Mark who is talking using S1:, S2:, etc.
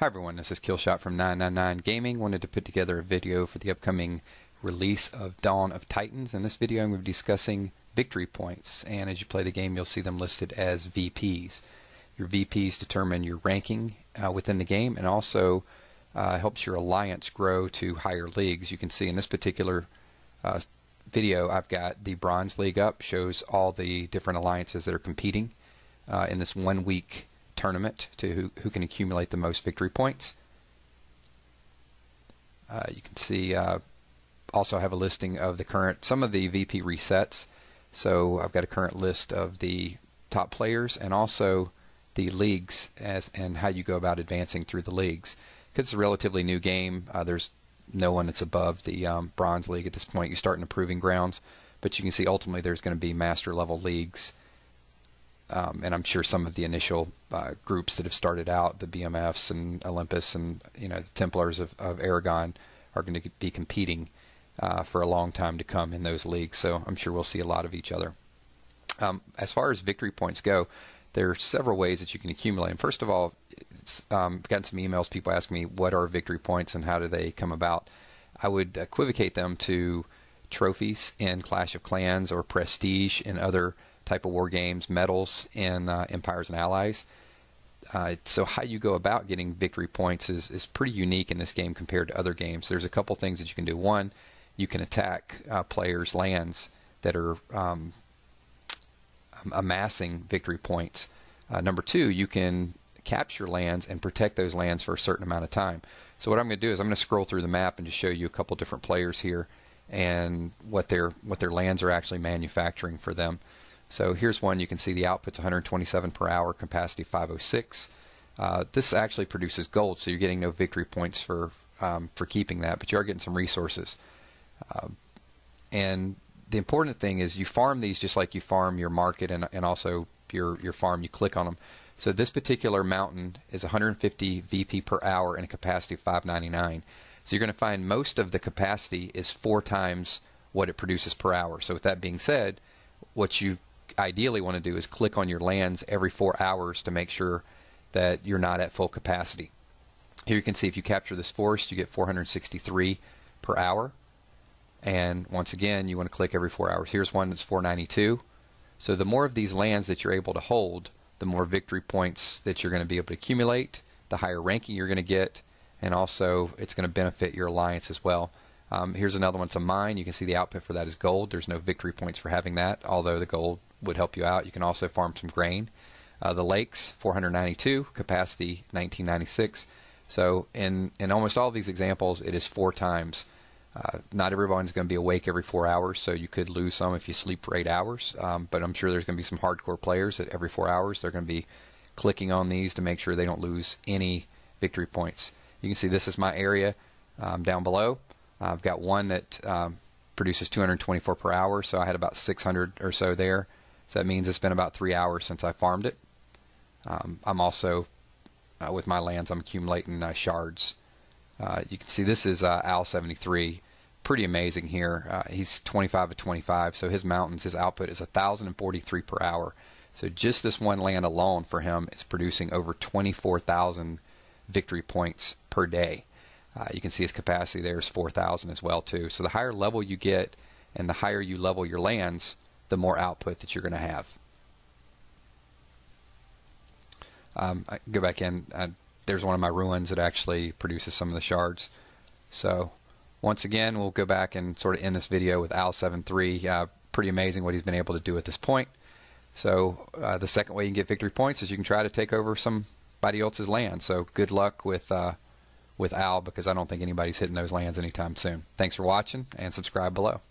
S1: Hi everyone, this is Killshot from 999 Gaming. Wanted to put together a video for the upcoming release of Dawn of Titans. In this video I'm going to be discussing victory points, and as you play the game you'll see them listed as VPs. Your VPs determine your ranking within the game, and also helps your alliance grow to higher leagues. You can see in this particular video I've got the Bronze League up, shows all the different alliances that are competing in this 1 week tournament to who can accumulate the most victory points. You can see also have a listing of the current, some of the VP resets. So I've got a current list of the top players and also the leagues and how you go about advancing through the leagues. Because it's a relatively new game, there's no one that's above the Bronze League at this point. You start in the Proving Grounds, but you can see ultimately there's going to be master level leagues. And I'm sure some of the initial groups that have started out, the BMFs and Olympus and the Templars of Aragon, are going to be competing for a long time to come in those leagues. So I'm sure we'll see a lot of each other. As far as victory points go, there are several ways that you can accumulate. And first of all, I've gotten some emails, people ask me what are victory points and how do they come about. I would equivocate them to trophies in Clash of Clans or prestige in other type of war games, medals in Empires and Allies. So how you go about getting victory points is pretty unique in this game compared to other games. There's a couple things that you can do. One, you can attack players' lands that are amassing victory points. Number two, you can capture lands and protect those lands for a certain amount of time. So what I'm going to do is I'm going to scroll through the map and just show you a couple different players here and what their lands are actually manufacturing for them. So here's one. You can see the output's 127 per hour, capacity 506. This actually produces gold, so you're getting no victory points for keeping that, but you are getting some resources. And the important thing is you farm these just like you farm your market and also your farm. You click on them. So this particular mountain is 150 VP per hour and a capacity of 599. So you're going to find most of the capacity is 4 times what it produces per hour. So with that being said, what you ideally want to do is click on your lands every 4 hours to make sure that you're not at full capacity. Here you can see if you capture this forest, you get 463 per hour. And once again, you want to click every 4 hours. Here's one that's 492. So the more of these lands that you're able to hold, the more victory points that you're going to be able to accumulate, the higher ranking you're going to get, and also it's going to benefit your alliance as well. Here's another one. It's a mine. You can see the output for that is gold. There's no victory points for having that, although the gold would help you out. You can also farm some grain. The lakes, 492, capacity 1996. So in almost all of these examples, it is 4 times. Not everyone's going to be awake every 4 hours, so you could lose some if you sleep for 8 hours. But I'm sure there's going to be some hardcore players that every 4 hours they're going to be clicking on these to make sure they don't lose any victory points. You can see this is my area down below. I've got one that produces 224 per hour, so I had about 600 or so there. So that means it's been about 3 hours since I farmed it. I'm also, with my lands, I'm accumulating shards. You can see this is Al73. Pretty amazing here. He's 25 of 25, so his mountains, his output is 1,043 per hour. So just this one land alone for him is producing over 24,000 victory points per day. You can see his capacity there is 4,000 as well too. So the higher level you get and the higher you level your lands, the more output that you're going to have. I go back in. There's one of my ruins that actually produces some of the shards. So once again, we'll go back and sort of end this video with Al73. Pretty amazing what he's been able to do at this point. So the second way you can get victory points is you can try to take over somebody else's land. So good luck with Al, because I don't think anybody's hitting those lands anytime soon. Thanks for watching, and subscribe below.